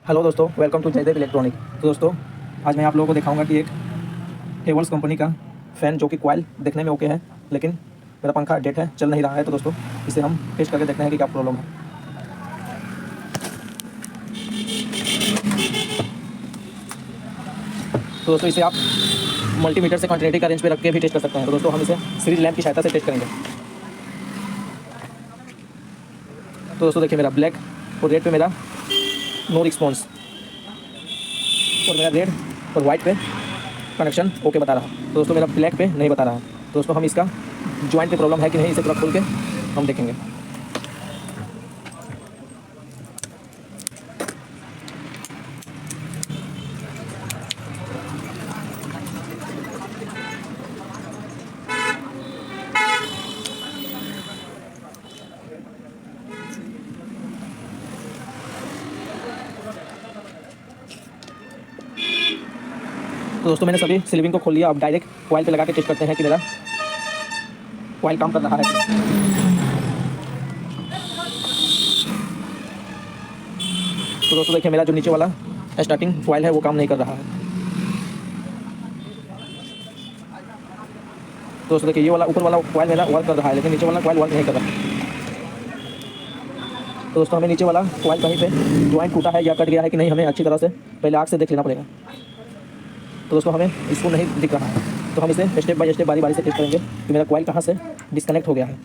Hello दोस्तों, welcome to Jaydev electronic. तो दोस्तों, आज मैं आप लोगों को दिखाऊंगा कि एक हेवल्स कंपनी का फ़ैन जो कि कॉइल देखने में ओके है, लेकिन मेरा पंखा डेड है, चल नहीं रहा है। तो दोस्तों, इसे हम टेस्ट करके देखते हैं कि क्या प्रॉब्लम है। तो दोस्तों, इसे आप मल्टीमीटर से क्वांटिटी का रेंज पे रख के भी टेस्ट कर सकते हैं। तो दोस्तों, हम इसे सीरीज लैंप की सहायता से टेस्ट करेंगे। तो दोस्तों देखिए, मेरा ब्लैक और रेड पे मेरा नो रिस्पॉन्स, और मेरा रेड और वाइट पे कनेक्शन ओके बता रहा है। तो दोस्तों, मेरा ब्लैक पे नहीं बता रहा है। तो दोस्तों, हम इसका जॉइंट पे प्रॉब्लम है कि नहीं, इसे पूरा खोल के हम देखेंगे। तो दोस्तों, मैंने सभी स्लीविंग को खोल लिया। अब डायरेक्ट कॉइल पे लगा के चेक करते हैं कि मेरा कॉइल काम कर रहा है। तो दोस्तों देखिए, मेरा जो नीचे वाला स्टार्टिंग कॉइल है वो काम नहीं कर रहा है। तो दोस्तों देखिए, ये वाला ऊपर वाला कॉइल मेरा वर्क कर रहा है, लेकिन नीचे वाला कॉइल वर्क नहीं कर रहा है। तो दोस्तों, हमें नीचे वाला कॉइल कहीं पे जॉइंट टूटा है या कट गया है कि नहीं, हमें अच्छी तरह से पहले आग से देख लेना पड़ेगा। तो दोस्तों, हमें इसको नहीं दिख रहा है, तो हम इसे स्टेप बाय स्टेप बारी बारी से टेस्ट करेंगे कि मेरा कॉइल कहाँ से डिस्कनेक्ट हो गया है।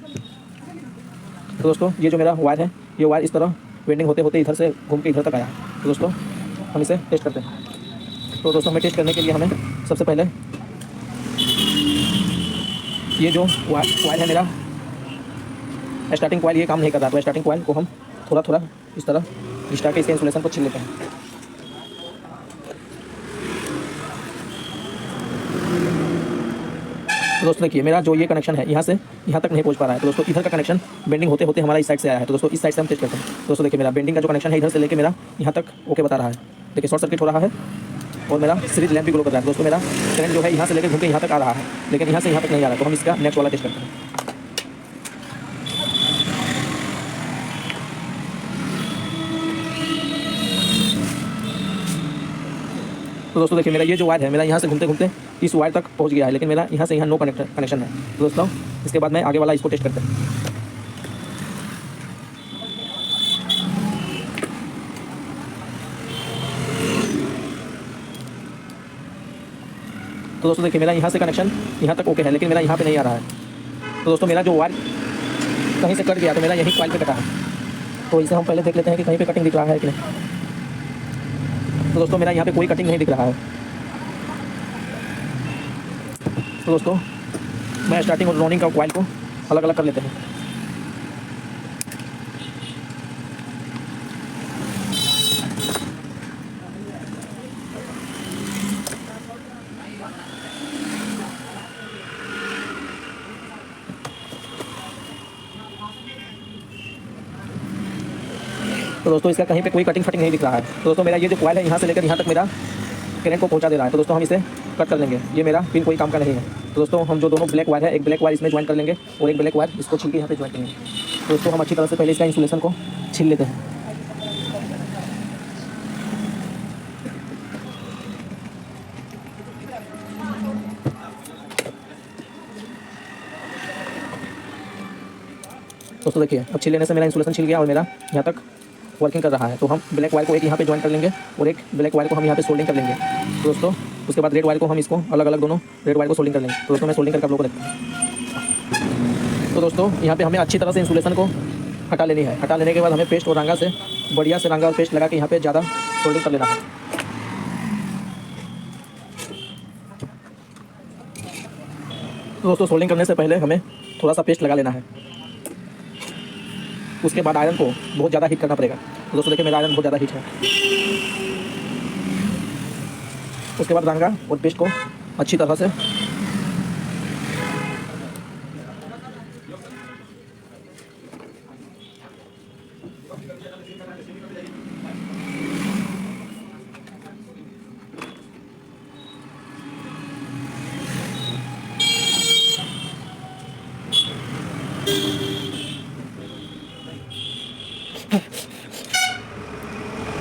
तो दोस्तों, ये जो मेरा वायर है, ये वायर इस तरह वेंडिंग होते होते इधर से घूम के इधर तक आया है। तो दोस्तों, हम इसे टेस्ट करते हैं। तो दोस्तों, हमें टेस्ट करने के लिए हमें सबसे पहले ये जो वायर है मेरा स्टार्टिंग कॉइल, ये काम नहीं कर रहा। तो स्टार्टिंग कॉइल को हम थोड़ा थोड़ा इस तरह स्टार्ट के इसके इंसुलेशन को छील लेते हैं। तो दोस्तों देखिए, मेरा जो ये कनेक्शन है यहाँ से यहाँ तक नहीं पहुँच पा रहा है। तो दोस्तों, इधर का कनेक्शन बेंडिंग होते होते हमारा इस साइड से आया है। तो दोस्तों, इस साइड से हम टेस्ट करते हैं। तो दोस्तों देखिए, मेरा बेंडिंग का जो कनेक्शन है इधर से लेके मेरा यहाँ तक ओके बता रहा है। देखिए, शॉर्ट सर्किट हो रहा है और मेरा सीरीज लैंप भी ग्लो कर रहा है। दोस्तों, मेरा करंट जो है यहाँ से लेकर घूम के यहाँ तक आ रहा है, लेकिन यहाँ से यहाँ तक नहीं आ रहा। तो हम इसका नेक्स्ट वाला टेस्ट करते हैं। तो दोस्तों देखिए, मेरा ये जो वायर है मेरा यहाँ से घूमते घूमते इस वायर तक पहुँच गया है, लेकिन मेरा यहाँ से यहाँ नो कनेक्शन है। तो दोस्तों, इसके बाद मैं आगे वाला इसको टेस्ट करते हैं। तो दोस्तों देखिए, मेरा यहाँ से कनेक्शन यहाँ तक ओके है, लेकिन मेरा यहाँ पे नहीं आ रहा है। तो दोस्तों, मेरा जो वायर कहीं से कट गया, तो मेरा यही कॉइल पे कटा है। तो इसे हम पहले देख लेते हैं कि कहीं पे कटिंग दिख रहा है कि नहीं। तो दोस्तों, मेरा यहाँ पे कोई कटिंग नहीं दिख रहा है। तो दोस्तों, मैं स्टार्टिंग और रनिंग का कॉइल को अलग अलग कर लेते हैं। तो दोस्तों, इसका कहीं पे कोई कटिंग फटिंग नहीं दिख रहा है। तो दोस्तों, मेरा ये जो कॉइल है यहाँ से लेकर यहाँ तक मेरा करंट को पहुँचा दे रहा है। तो दोस्तों, हम इसे कट कर लेंगे। ये मेरा पिन कोई काम का नहीं है। तो दोस्तों, हम जो दोनों ब्लैक वायर है, एक ब्लैक वायर इसमें ज्वाइन कर लेंगे और एक ब्लैक वायर इसको छील के यहाँ पे ज्वाइन करेंगे। तो दोस्तों, हम अच्छी तरह से पहले इसका इंसुलेशन को छील लेते हैं। दोस्तों देखिए, अब छील लेने से मेरा इंसुलेशन छिल गया और मेरा यहाँ तक वर्किंग कर रहा है। तो हम ब्लैक वायर को एक यहाँ पे ज्वाइन कर लेंगे और एक ब्लैक वायर को हम यहाँ पे सोल्डिंग कर लेंगे। तो दोस्तों, उसके बाद रेड वायर को हम इसको अलग अलग दोनों रेड वायर को सोल्डिंग कर लेंगे। तो दोस्तों, मैं सोल्डिंग करके आप लोगों को देखता हूँ। तो दोस्तों, यहाँ पे हमें अच्छी तरह से इंसुलेशन को हटा लेनी है। हटा लेने के बाद हमें पेस्ट और रंगा से बढ़िया से रंगा और पेस्ट लगा के यहाँ पे ज़्यादा सोल्डिंग कर लेना है। तो दोस्तों, सोल्डिंग करने से पहले हमें थोड़ा सा पेस्ट लगा लेना है। उसके बाद आयरन को बहुत ज़्यादा हीट करना पड़ेगा। तो दोस्तों देखिए, मेरा आयरन बहुत ज़्यादा हीट है। उसके बाद रंगा और पेस्ट को अच्छी तरह से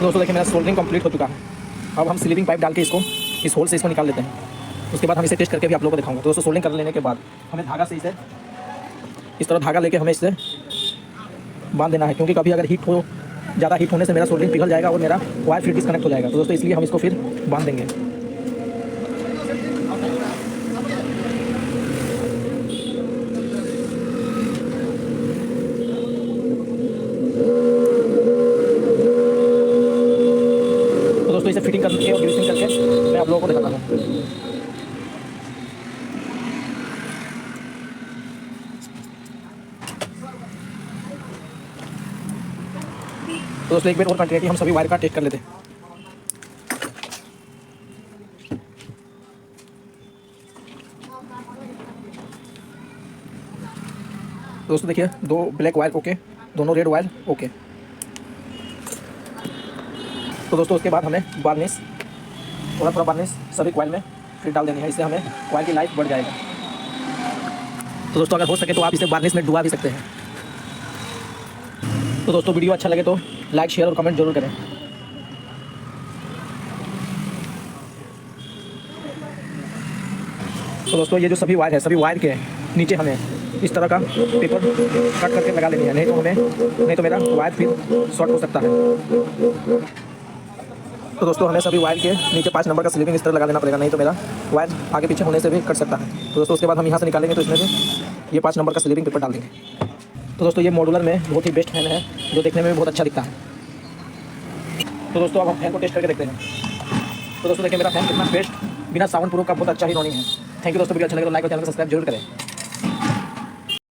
तो दोस्तों देखिए मेरा सोल्डरिंग कंप्लीट हो चुका है। अब हम स्लीपिंग पाइप डाल के इसको इस होल से इसको निकाल लेते हैं। उसके बाद हम इसे टेस्ट करके भी आप लोगों को दिखाऊंगा। तो दोस्तों सोल्डरिंग कर लेने के बाद हमें धागा से इसे इस तरह धागा लेके हमें इससे बांध देना है, क्योंकि कभी अगर हीट हो, ज़्यादा हीट होने से मेरा सोल्डरिंग पिघल जाएगा और मेरा वायर फिर डिस्कनेक्ट हो जाएगा। तो दोस्तों इसलिए हम इसको फिर बांध देंगे। तो दोस्तों इसे फिटिंग करके और ग्रीसिंग करके मैं आप लोगों को दिखाता हूँ। तो दोस्तों एक बार और कंटिन्यूटी हम सभी वायर का टेस्ट कर लेते हैं। दोस्तों देखिए 2 ब्लैक वायर ओके, दोनों रेड वायर ओके। तो दोस्तों उसके बाद हमें वार्निश, थोड़ा थोड़ा वार्निश सभी कॉइल में फिर डाल देनी है, इससे हमें कॉइल की लाइफ बढ़ जाएगा। तो दोस्तों अगर हो सके तो आप इसे वार्निश में डुबा भी सकते हैं। तो दोस्तों वीडियो अच्छा लगे तो लाइक, शेयर और कमेंट जरूर करें। तो दोस्तों ये जो सभी वायर है, सभी वायर के नीचे हमें इस तरह का पेपर कट करके लगा लेनी है, नहीं तो मेरा वायर फिर शॉर्ट हो सकता है। तो दोस्तों हमें सभी वायर के नीचे 5 नंबर का स्लीपिंग इस तरह लगा देना पड़ेगा, नहीं तो मेरा वायर आगे पीछे होने से भी कट सकता है। तो दोस्तों उसके बाद हम यहाँ से निकालेंगे तो इसमें भी ये 5 नंबर का स्लीपिंग पेपर डाल देंगे। तो दोस्तों ये मॉड्यूलर में बहुत ही बेस्ट फैन है, जो देखने में भी बहुत अच्छा दिखता है। तो दोस्तों अब हम फैन को टेस्ट करके देखते हैं। तो दोस्तों देखिए मेरा फैन कितना बेस्ट, बिना साउंड प्रूफ का बहुत अच्छा ही रनिंग है। थैंक यू दोस्तों, वीडियो अच्छा लगे तो लाइक और चैनल को सब्सक्राइब जरूर करें।